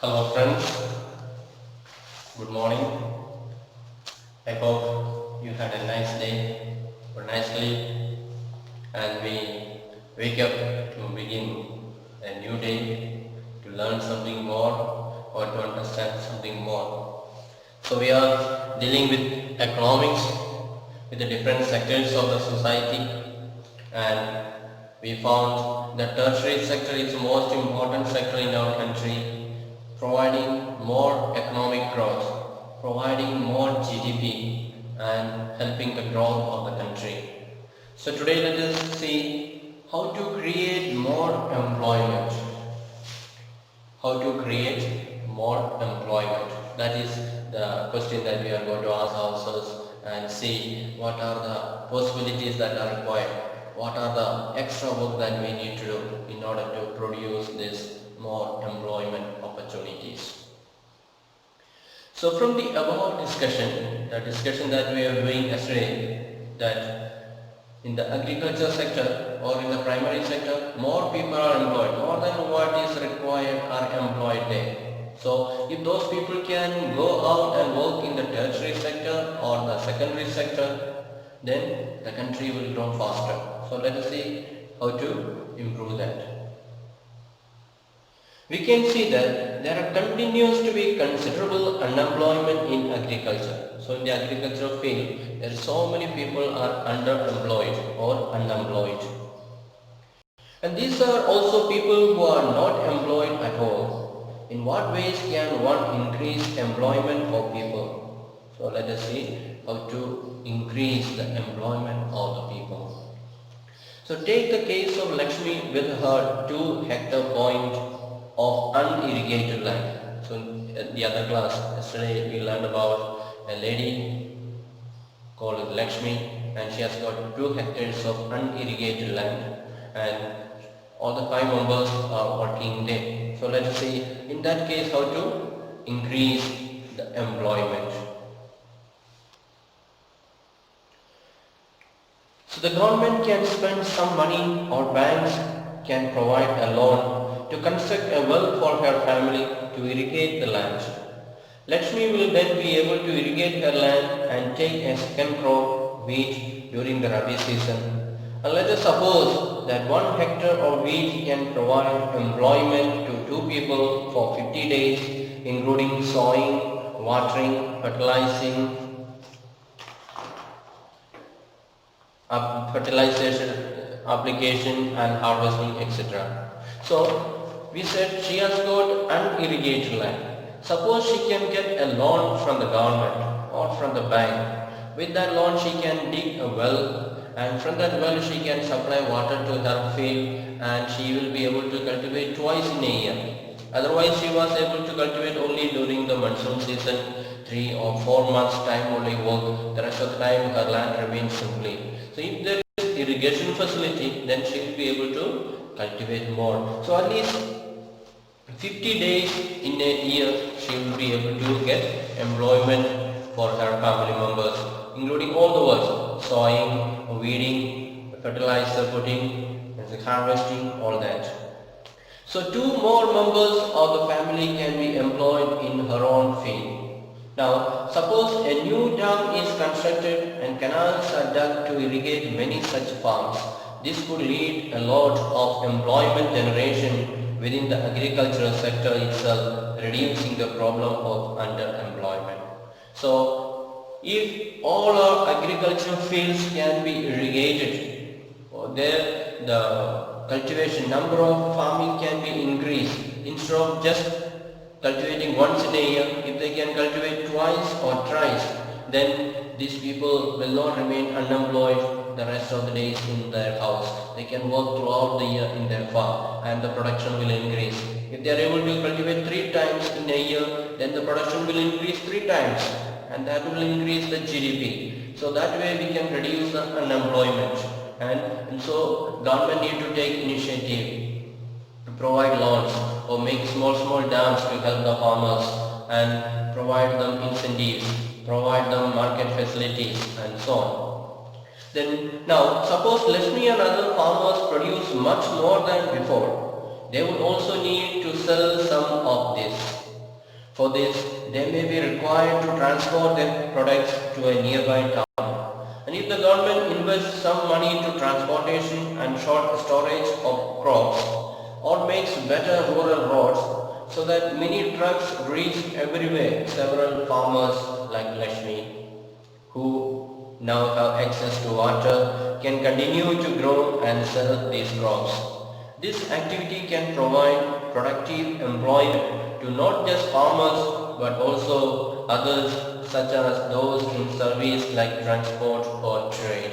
Hello friends, good morning. I hope you had a nice day or nice sleep and we wake up to begin a new day to learn something more or to understand something more. So we are dealing with economics with the different sectors of the society, and we found the tertiary sector is the most important sector in our country, providing more economic growth, providing more GDP and helping the growth of the country. So today let us see how to create more employment. How to create more employment. That is the question that we are going to ask ourselves and see what are the possibilities that are required. What are the extra work that we need to do in order to produce this more employment opportunities. So from the above discussion, the discussion that we are doing yesterday, that in the agriculture sector or in the primary sector, more people are employed, more than what is required are employed there. So if those people can go out and work in the tertiary sector or the secondary sector, then the country will grow faster. So let us see how to improve that. We can see that there are continues to be considerable unemployment in agriculture. So in the agricultural field, there are so many people are underemployed or unemployed. And these are also people who are not employed at all. In what ways can one increase employment for people? So let us see how to increase the employment of the people. So take the case of Lakshmi with her 2-hectare point of unirrigated land. So in the other class yesterday we learned about a lady called Lakshmi, and she has got 2 hectares of unirrigated land, and all the 5 members are working there. So let us see in that case how to increase the employment. So the government can spend some money or banks can provide a loan to construct a well for her family to irrigate the land. Lakshmi will then be able to irrigate her land and take a second crop, wheat, during the Rabi season. And let us suppose that 1 hectare of wheat can provide employment to 2 people for 50 days, including sowing, watering, fertilization, application and harvesting, etc. So we said she has got unirrigated land. Suppose she can get a loan from the government or from the bank. With that loan she can dig a well, and from that well she can supply water to her field, and she will be able to cultivate twice in a year. Otherwise she was able to cultivate only during the monsoon season, 3 or 4 months time only work. The rest of the time her land remains simply. So if there is irrigation facility, then she will be able to cultivate more. So at least 50 days in a year she will be able to get employment for her family members, including all the works: sowing, weeding, fertilizer putting, harvesting, all that. So 2 more members of the family can be employed in her own field. Now suppose a new dam is constructed and canals are dug to irrigate many such farms. This could lead a lot of employment generation within the agricultural sector itself, reducing the problem of underemployment. So if all our agricultural fields can be irrigated, there the cultivation number of farming can be increased. Instead of just cultivating once in a year, if they can cultivate twice or thrice, then these people will not remain unemployed the rest of the days in their house. They can work throughout the year in their farm and the production will increase. If they are able to cultivate 3 times in a year, then the production will increase 3 times, and that will increase the GDP. So that way we can reduce the unemployment. And so government need to take initiative to provide loans or make small dams to help the farmers and provide them incentives, provide them market facilities and so on. Then now suppose Lakshmi and other farmers produce much more than before. They would also need to sell some of this. For this, they may be required to transport their products to a nearby town. And if the government invests some money to transportation and short storage of crops, or makes better rural roads so that many trucks reach everywhere, several farmers like Lakshmi, who now have access to water, can continue to grow and sell these crops. This activity can provide productive employment to not just farmers but also others such as those in service like transport or trade.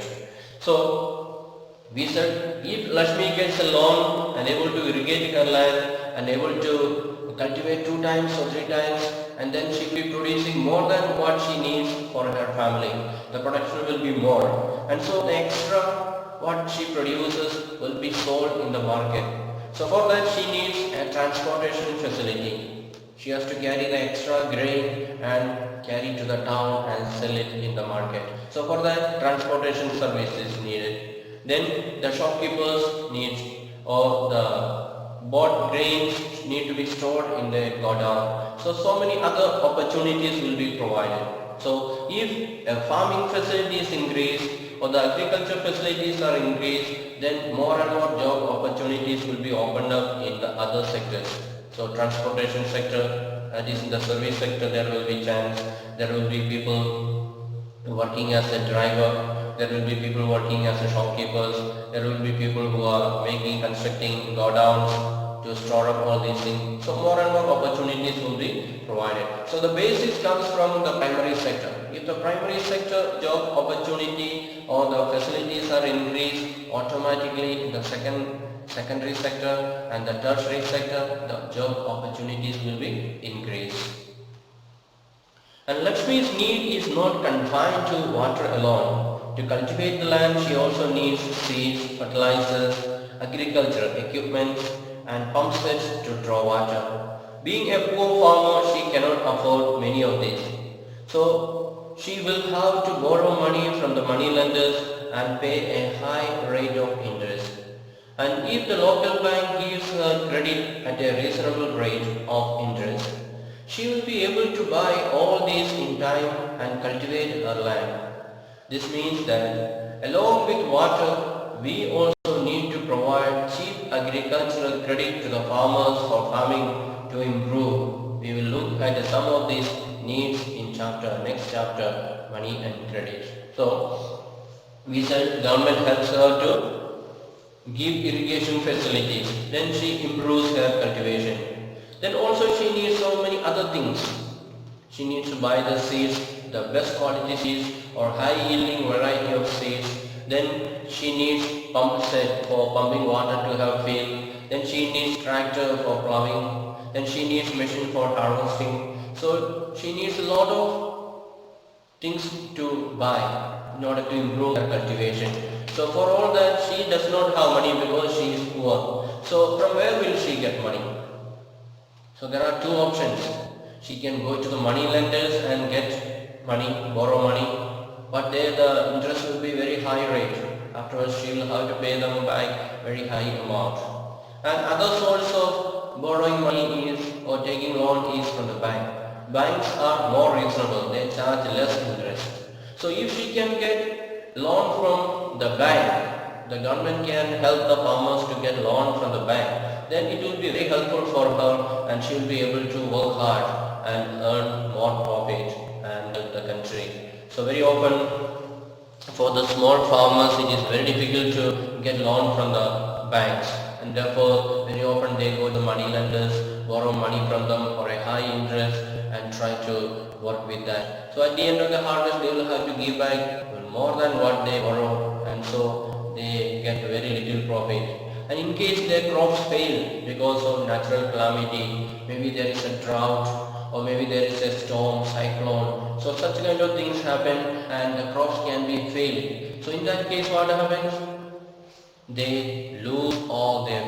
So we said if Lakshmi gets a loan and able to irrigate her land and able to cultivate 2 times or 3 times, and then she will be producing more than what she needs for her family. The production will be more, and so the extra what she produces will be sold in the market. So for that she needs a transportation facility. She has to carry the extra grain and carry to the town and sell it in the market. So for that transportation service is needed. Then the shopkeepers need, or the bought grains need to be stored in the godown. So many other opportunities will be provided. So if a farming facility is increased or the agriculture facilities are increased, then more and more job opportunities will be opened up in the other sectors. So transportation sector, that is in the service sector, there will be chance. There will be people working as a driver, there will be people working as a shopkeepers, there will be people who are constructing godowns to store up all these things. So more and more opportunities will be provided. So the basis comes from the primary sector. If the primary sector job opportunity or the facilities are increased, automatically in the secondary sector and the tertiary sector, the job opportunities will be increased. And Lakshmi's need is not confined to water alone. To cultivate the land, she also needs seeds, fertilizers, agricultural equipment, and pump sets to draw water. Being a poor farmer, she cannot afford many of these. So she will have to borrow money from the money lenders and pay a high rate of interest. And if the local bank gives her credit at a reasonable rate of interest, she will be able to buy all these in time and cultivate her land. This means that along with water, we also need to provide cheap agricultural credit to the farmers for farming to improve. We will look at some of these needs in next chapter, money and credit. So we said government helps her to give irrigation facilities. Then she improves her cultivation. Then also she needs so many other things. She needs to buy the seeds, the best quality seeds or high yielding variety of seeds. Then she needs pump set for pumping water to her field. Then she needs tractor for plowing. Then she needs machine for harvesting. So she needs a lot of things to buy in order to improve her cultivation. So for all that she does not have money because she is poor. So from where will she get money? So there are two options. She can go to the money lenders and get money, borrow money, but there the interest will be very high rate. Afterwards she will have to pay them back very high amount. And other source of borrowing money is, or taking loan is from the bank. Banks are more reasonable, they charge less interest. So if she can get loan from the bank, the government can help the farmers to get loan from the bank, then it will be very helpful for her and she will be able to work hard and earn more profit and help the country. So very often for the small farmers it is very difficult to get loan from the banks, and therefore very often they go to money lenders, borrow money from them for a high interest and try to work with that. So at the end of the harvest they will have to give back more than what they borrow, and so they get very little profit. And in case their crops fail because of natural calamity, maybe there is a drought or maybe there is a storm, cyclone, so such kind of things happen and the crops can be failed. So in that case what happens? They lose all their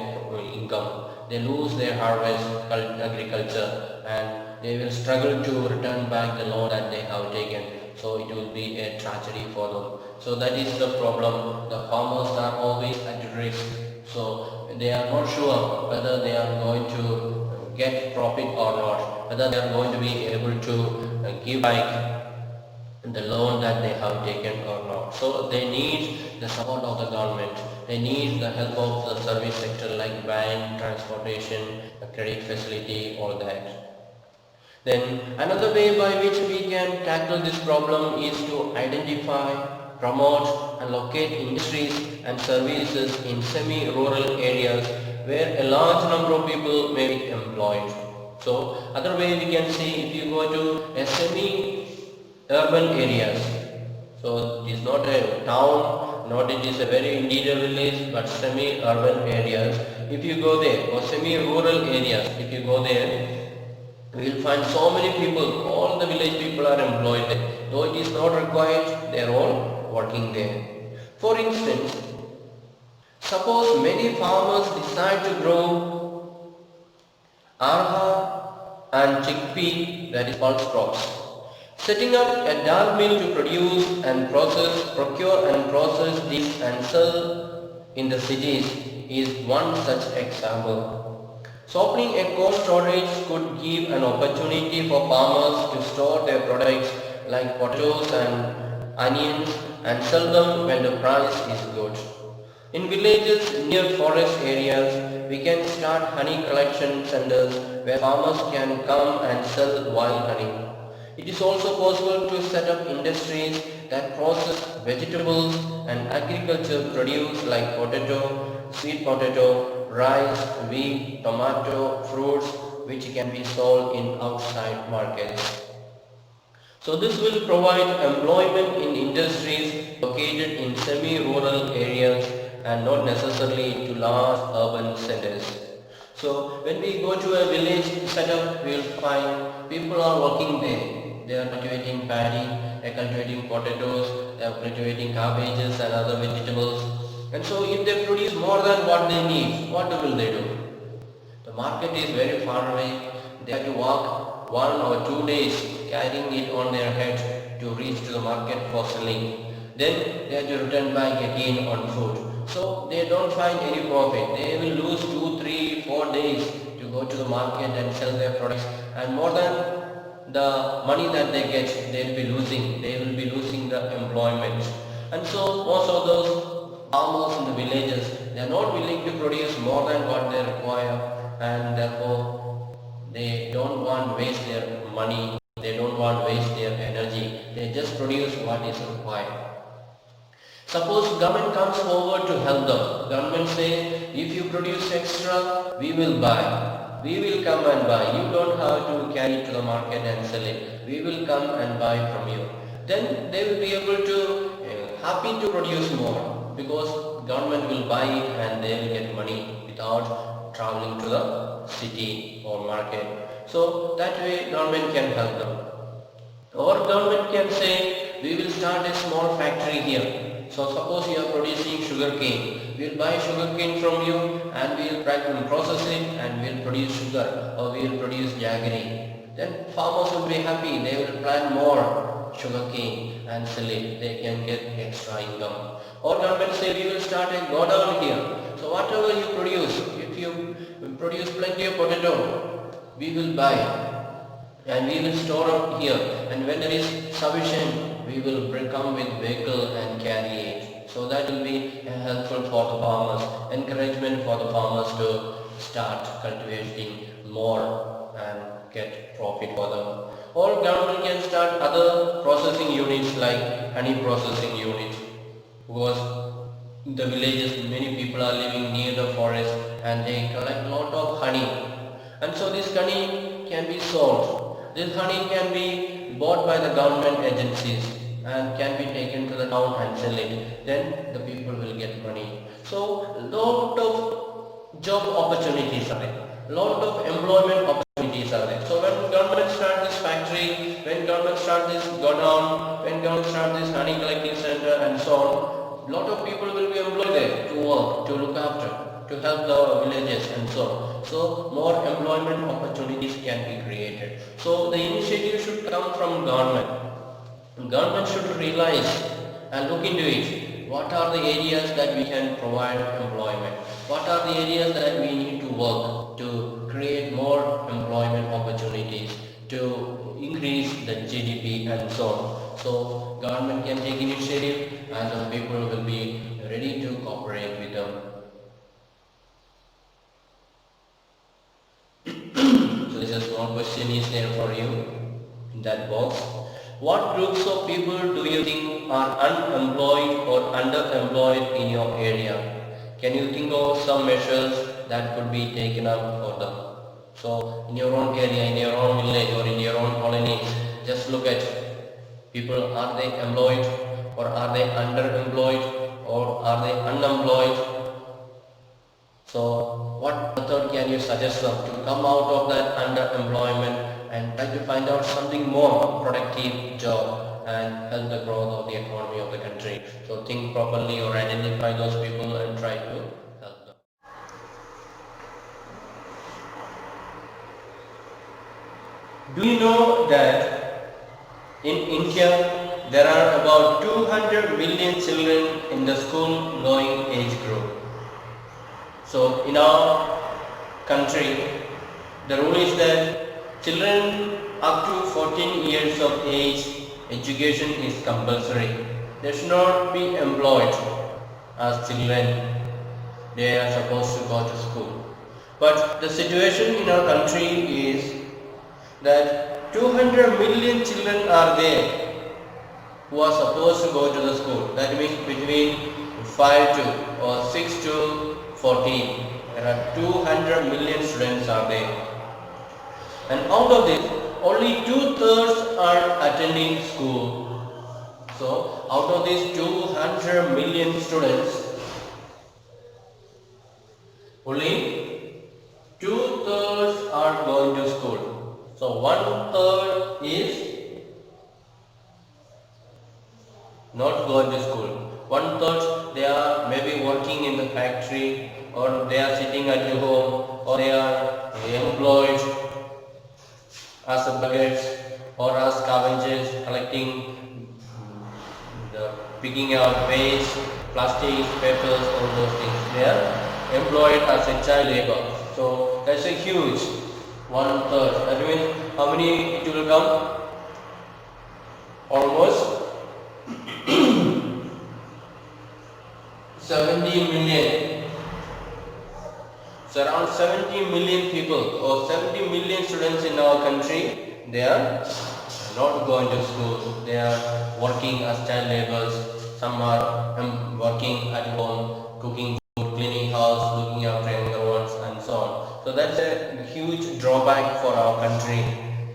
income, they lose their harvest, agriculture, and they will struggle to return back the loan that they have taken. So it will be a tragedy for them. So that is the problem. The farmers are always at risk. So they are not sure whether they are going to get profit or not, whether they are going to be able to give back the loan that they have taken or not. So they need the support of the government. They need the help of the service sector like bank, transportation, credit facility, all that. Then another way by which we can tackle this problem is to identify, promote and locate industries and services in semi-rural areas where a large number of people may be employed. So other way we can see, if you go to a semi-urban areas, so it is not a town, not it is a very interior village, but semi-urban areas. If you go there, or semi-rural areas, if you go there, we will find so many people, all the village people are employed there. Though it is not required, they are all working there. For instance, suppose many farmers decide to grow arha and chickpea, that is pulse crops. Setting up a dal mill to produce and procure and process these and sell in the cities is one such example. So opening a cold storage could give an opportunity for farmers to store their products like potatoes and onions and sell them when the price is good. In villages near forest areas, we can start honey collection centers where farmers can come and sell wild honey. It is also possible to set up industries that process vegetables and agriculture produce like potato, sweet potato, rice, wheat, tomato, fruits, which can be sold in outside markets. So this will provide employment in industries located in semi-rural areas and not necessarily to large urban centers. So when we go to a village setup, we will find people are working there. They are cultivating paddy, they are cultivating potatoes, they are cultivating cabbages and other vegetables. And so if they produce more than what they need, what will they do? The market is very far away. They have to walk 1 or 2 days carrying it on their head to reach to the market for selling. Then they have to return back again on foot. So they don't find any profit. They will lose 2, 3, 4 days to go to the market and sell their products, and more than the money that they get, they will be losing. They will be losing the employment. And so most of those farmers in the villages, they are not willing to produce more than what they require, and therefore they don't want to waste their money, they don't want to waste their energy. They just produce what is required. Suppose government comes forward to help them. Government says, if you produce extra, we will buy. We will come and buy. You don't have to carry it to the market and sell it. We will come and buy from you. Then they will be able to happy to produce more, because government will buy it and they will get money without traveling to the city or market. So that way government can help them. Or government can say, we will start a small factory here. So suppose you are producing sugar cane, we will buy sugar cane from you and we will process it and we will produce sugar, or we will produce jaggery. Then farmers will be happy, they will plant more sugar cane and sell it, they can get extra income. Or government say, we will start a godown here. So whatever you produce, if you produce plenty of potato, we will buy and we will store it here, and when there is sufficient, we will come with vehicle and carry it. So that will be helpful for the farmers, encouragement for the farmers to start cultivating more and get profit for them. Or government can start other processing units like honey processing units, because in the villages many people are living near the forest and they collect a lot of honey, and so this honey can be sold. This honey can be bought by the government agencies and can be taken to the town and sell it. Then the people will get money. So lot of job opportunities are there. Lot of employment opportunities are there. So when government starts this factory, when government starts this godown, when government starts this honey collecting center and so on, lot of people will be employed there to work, to look after, to help the villages and so on. So more employment opportunities can be created. So the initiative should come from government. Government should realize and look into it. What are the areas that we can provide employment? What are the areas that we need to work to create more employment opportunities, to increase the GDP and so on. So government can take initiative and the people will be ready to cooperate with them. So this is one question is there for you in that box. What groups of people do you think are unemployed or underemployed in your area? Can you think of some measures that could be taken up for them? So in your own area, in your own village or in your own colony, just look at people, are they employed or are they underemployed or are they unemployed? So what method can you suggest them to come out of that underemployment and try to find out something more productive job and help the growth of the economy of the country? So think properly or identify those people and try to help them. Do you know that in India there are about 200 million children in the school going age group? So in our country, the rule is that children up to 14 years of age, education is compulsory. They should not be employed as children. They are supposed to go to school. But the situation in our country is that 200 million children are there who are supposed to go to the school. That means between 5 to or 6 to 14. There are 200 million students are there. And out of this, only 2/3 are attending school. So, out of these 200 million students, only 2/3 are going to school. So, 1/3 is not going to school. 1/3 they are maybe working in the factory, or they are sitting at home, or they are employed as beggars or as scavengers, collecting picking out waste, plastics, papers, all those things. They are employed as a child labor. So that's a huge 1/3. That means how many it will come? Almost 70 million. So around 70 million people or 70 million students in our country, they are not going to school. They are working as child laborers. Some are working at home, cooking food, cleaning house, looking after younger ones and so on. So that's a huge drawback for our country.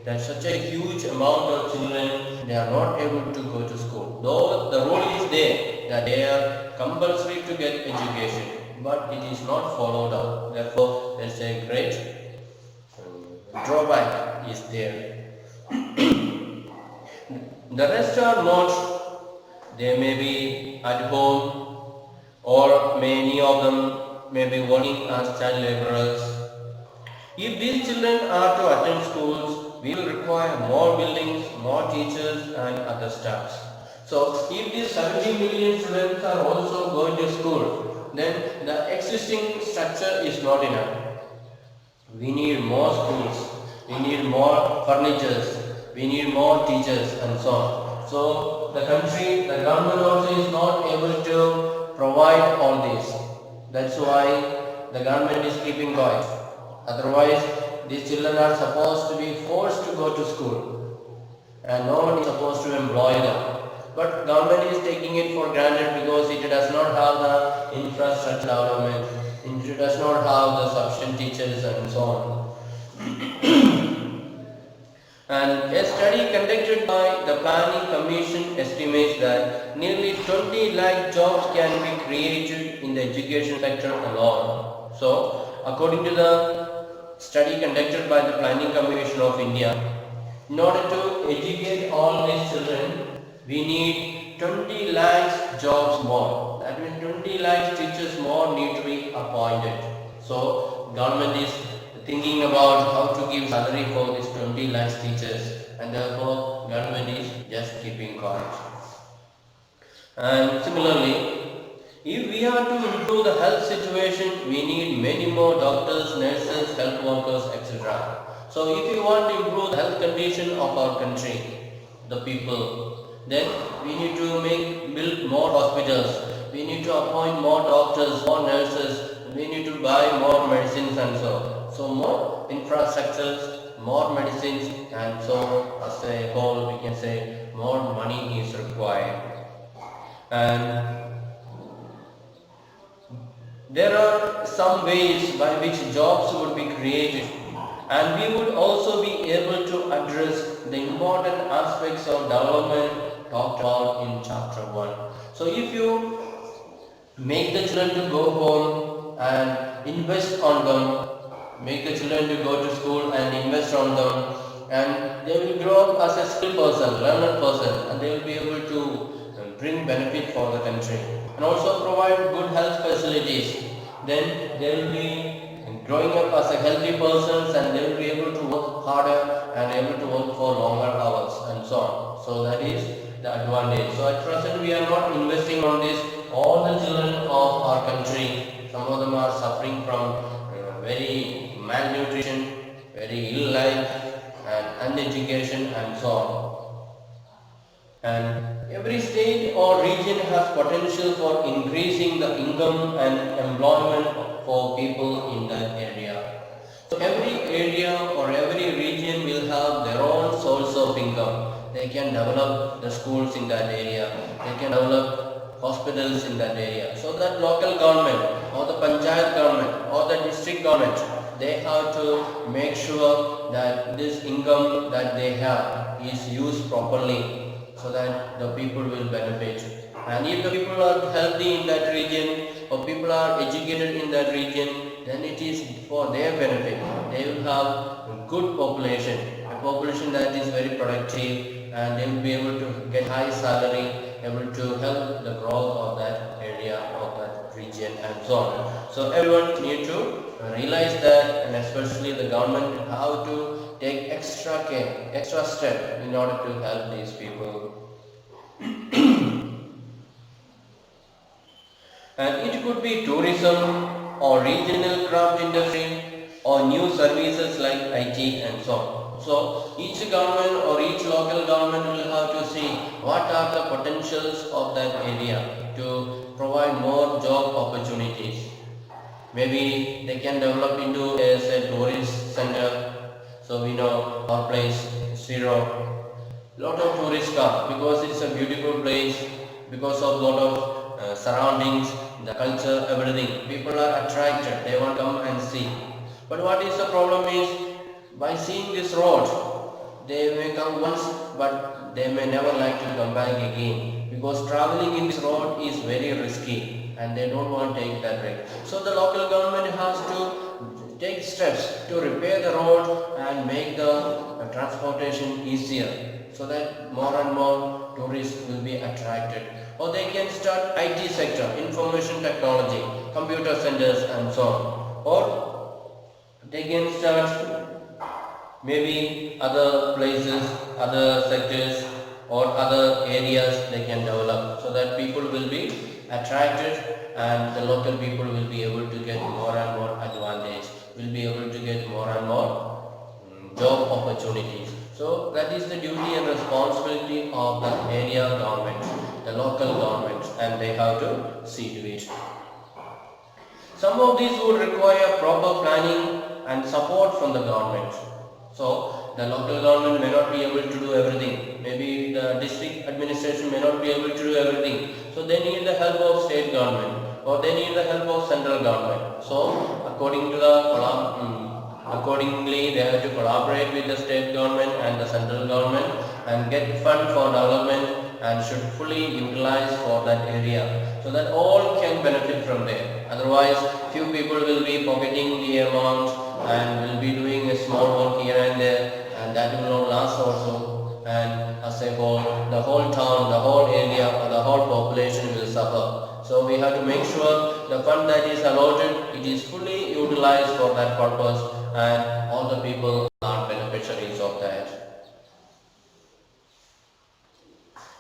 There's such a huge amount of children, they are not able to go to school. Though the rule is there that they are compulsory to get education, but it is not followed up. Therefore, there's a great drawback is there. The rest are not. They may be at home, or many of them may be working as child laborers. If these children are to attend schools, we will require more buildings, more teachers and other staffs. So if these 70 million students are also going to school, then the existing structure is not enough. We need more schools, we need more furnitures, we need more teachers and so on. So the country, the government also is not able to provide all this. That's why the government is keeping quiet. Otherwise, these children are supposed to be forced to go to school and no one is supposed to employ them. But government is taking it for granted because it does not have the infrastructure development, it does not have the sufficient teachers and so on. And a study conducted by the Planning Commission estimates that nearly 20 lakh jobs can be created in the education sector alone. So, according to the study conducted by the Planning Commission of India, in order to educate all these children, we need 20 lakhs jobs more. That means 20 lakhs teachers more need to be appointed. So, government is thinking about how to give salary for these 20 lakhs teachers, and therefore government is just keeping quiet. And similarly, If we are to improve the health situation, we need many more doctors, nurses, health workers, etc. So if you want to improve the health condition of our country, the people, then we need to build more hospitals, we need to appoint more doctors, more nurses, we need to buy more medicines and so. So more infrastructures, more medicines, and so as a whole we can say more money is required. And there are some ways by which jobs would be created, and we would also be able to address the important aspects of development talked about in chapter 1. So if you make the children to go home and invest on them, make the children to go to school and invest on them, and they will grow up as a skilled person, learned person, and they will be able to bring benefit for the country and also provide good health facilities. Then they will be growing up as a healthy persons, and they will be able to work harder and able to work for longer hours and so on. So that is the advantage. So at present we are not investing on this. All the children of our country, some of them are suffering from very malnutrition, very ill life and uneducation and so on. And every state or region has potential for increasing the income and employment for people in that area. So every area or every region will have their own source of income. They can develop the schools in that area. They can develop hospitals in that area. So that local government or the panchayat government or the district government, they have to make sure that this income that they have is used properly so that the people will benefit. And if the people are healthy in that region or people are educated in that region, then it is for their benefit. They will have a good population, a population that is very productive, and they will be able to get high salary, able to help the growth of that area, of that region and so on. So everyone need to realize that, and especially the government, how to take extra care, extra step in order to help these people. And it could be tourism or regional craft industry or new services like IT and so on. So each government or each local government will have to see what are the potentials of that area to provide more job opportunities. Maybe they can develop into as a tourist center. So we know our place, Ziro. Lot of tourists come because it's a beautiful place, because of lot of surroundings, the culture, everything. People are attracted, they want to come and see. But what is the problem is, by seeing this road, they may come once but they may never like to come back again, because traveling in this road is very risky and they don't want to take that risk. So the local government has to take steps to repair the road and make the transportation easier, so that more and more tourists will be attracted. Or they can start IT sector, information technology, computer centers and so on. Or they can start maybe other places, other sectors or other areas they can develop, so that people will be attracted and the local people will be able to get more and more advantage, will be able to get more and more job opportunities. So that is the duty and responsibility of the area government, the local governments, and they have to see to it. Some of these would require proper planning and support from the government. So the local government may not be able to do everything. Maybe the district administration may not be able to do everything. So they need the help of state government, or they need the help of central government. So accordingly they have to collaborate with the state government and the central government and get fund for development and should fully utilize for that area, so that all can benefit from there. Otherwise, few people will be pocketing the amount and will be doing a small work here and there, and that will not last also, and as a whole, the whole town, the whole area or the whole population will suffer. So we have to make sure the fund that is allotted, it is fully utilized for that purpose, and all the people are beneficiaries of that.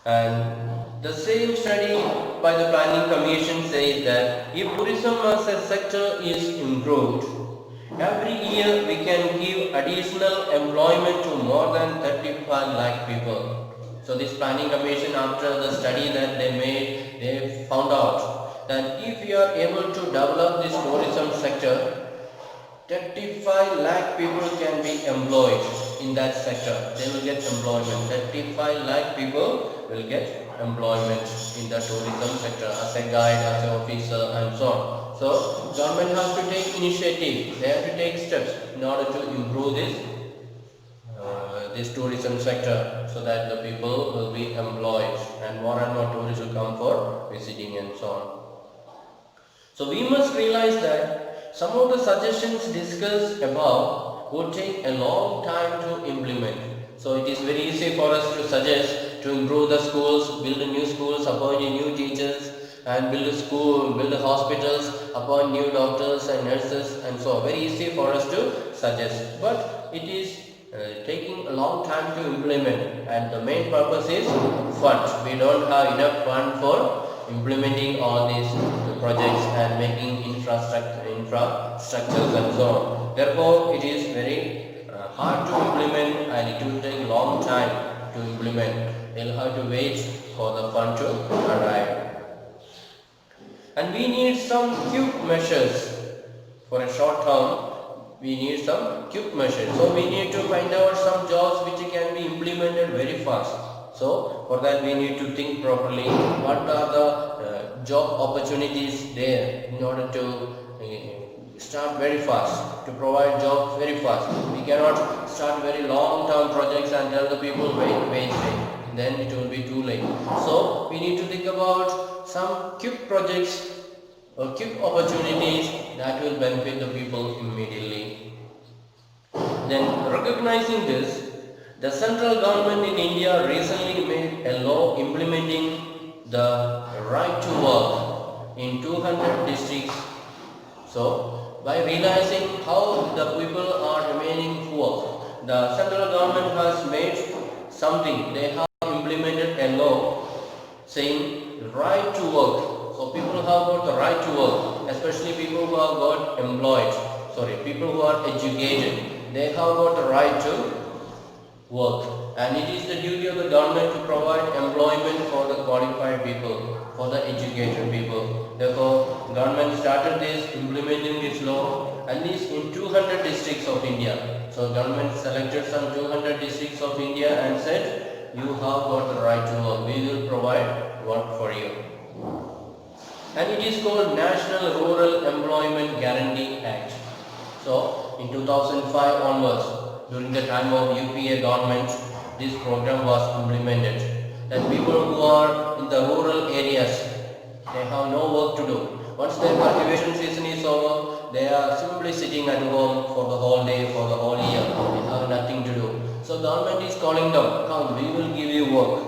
And The same study by the Planning Commission says that if tourism as a sector is improved, every year we can give additional employment to more than 35 lakh people. So this Planning Commission, after the study that they made, they found out that if we are able to develop this tourism sector, 35 lakh people can be employed in that sector. They will get employment. 35 lakh people will get employment in the tourism sector as a guide, as an officer and so on. So government has to take initiative. They have to take steps in order to improve this tourism sector so that the people will be employed and more tourists will come for visiting and so on. So we must realize that some of the suggestions discussed above would take a long time to implement. So it is very easy for us to suggest to improve the schools, build new schools, appoint new teachers and build a school, build hospitals, appoint new doctors and nurses and so on. Very easy for us to suggest. But it is taking a long time to implement, and the main purpose is funds. We don't have enough fund for implementing all these projects and making infrastructures and so on. Therefore, it is very hard to implement and it will take a long time to implement. They'll have to wait for the fund to arrive. And we need some quick measures for a short term. We need some quick measures. So we need to find out some jobs which can be implemented very fast. So for that we need to think properly what are the job opportunities there in order to start very fast, to provide jobs very fast. We cannot start very long term projects and tell the people wait. Then it will be too late. So we need to think about some quick projects or quick opportunities that will benefit the people immediately. Then recognizing this, the central government in India recently made a law implementing the right to work in 200 districts. So by realizing how the people are remaining poor, the central government has made something. They have implemented a law saying right to work. So people have got the right to work, especially people who have got people who are educated. They have got the right to work, and it is the duty of the government to provide employment for the qualified people, for the educated people. Therefore, government started implementing this law at least in 200 districts of India. So government selected some 200 districts of India and said, you have got the right to work. We will provide work for you. And it is called National Rural Employment Guarantee Act. So in 2005 onwards, during the time of UPA government, this program was implemented. That people who are in the rural areas, they have no work to do. Once their cultivation season is over, they are simply sitting at home for the whole day, for the whole year. They have nothing to do. So government is calling them, come, we will give you work.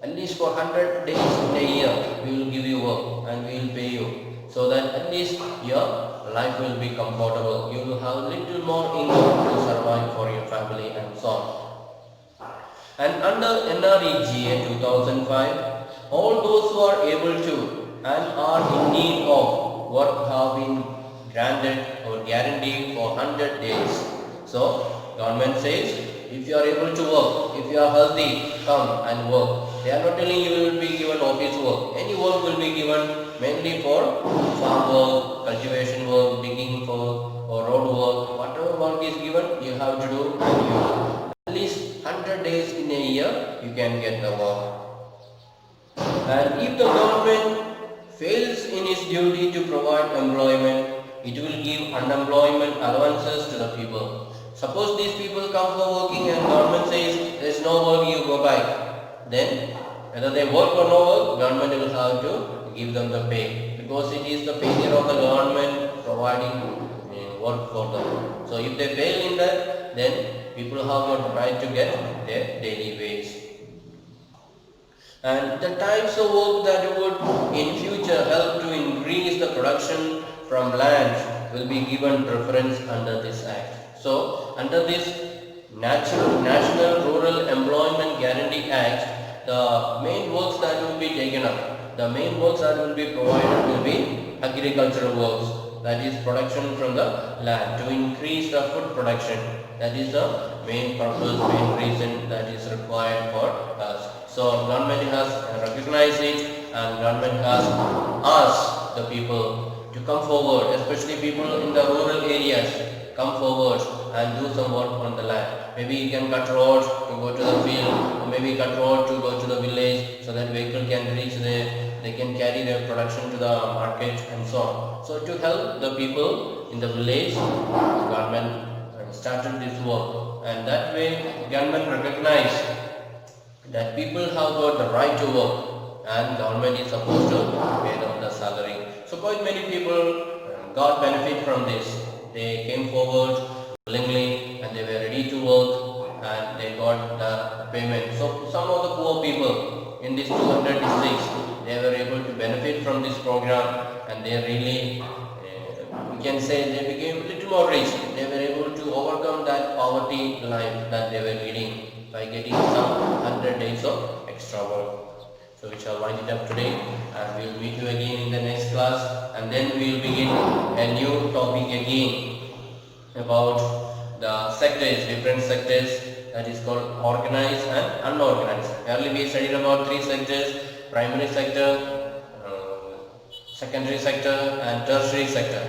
At least for 100 days in a year, we will give you work and we will pay you. So that at least your life will be comfortable. You will have little more income to survive for your family and so on. And under NREGA 2005, all those who are able to and are in need of work have been granted or guaranteed for 100 days. So government says, if you are able to work, if you are healthy, come and work. They are not telling you will be given office work. Any work will be given mainly for farm work, cultivation work, digging work or road work. Whatever work is given, you have to do, and you at least 100 days in a year you can get the work. And if the government fails in its duty to provide employment, it will give unemployment allowances to the people. Suppose these people come for working and government says there is no work, you go back. Then whether they work or no work, government will have to give them the pay, because it is the failure of the government providing work for them. So if they fail in that, then people have got the right to get their daily wage. And the types of work that would in future help to increase the production from land will be given preference under this act. So under this National Rural Employment Guarantee Act, the main works that will be taken up, the main works that will be provided will be agricultural works, that is production from the land to increase the food production. That is the main purpose, main reason that is required for us. So government has recognized it, and government has asked the people to come forward, especially people in the rural areas, come forward and do some work on the land. Maybe you can cut roads to go to the field, or maybe cut road to go to the village, so that vehicle can reach there, they can carry their production to the market and so on. So to help the people in the village, the government started this work, and that way government recognized that people have got the right to work, and government is supposed to pay them the salary. So quite many people got benefit from this. They came forward willingly and they were ready to work, and they got the payment. So some of the poor people in these 200 districts, they were able to benefit from this program, and they really, we can say, they became a little more rich. They were able to overcome that poverty life that they were leading by getting some 100 days of extra work. So we shall wind it up today, and we will meet you again in the next class, and then we will begin a new topic again about the sectors, different sectors, that is called organized and unorganized. Earlier we studied about 3 sectors: primary sector, secondary sector and tertiary sector.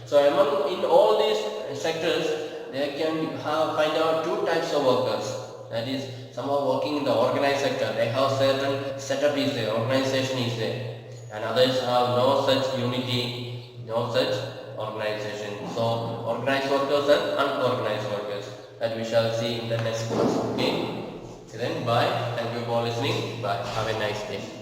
So in all these sectors, they can find out 2 types of workers. That is, some are working in the organized sector, they have certain setup is there, organization is there, and others have no such unity, no such organization. So organized workers and unorganized workers, that we shall see in the next class. Okay, so then bye, thank you for listening, bye, have a nice day.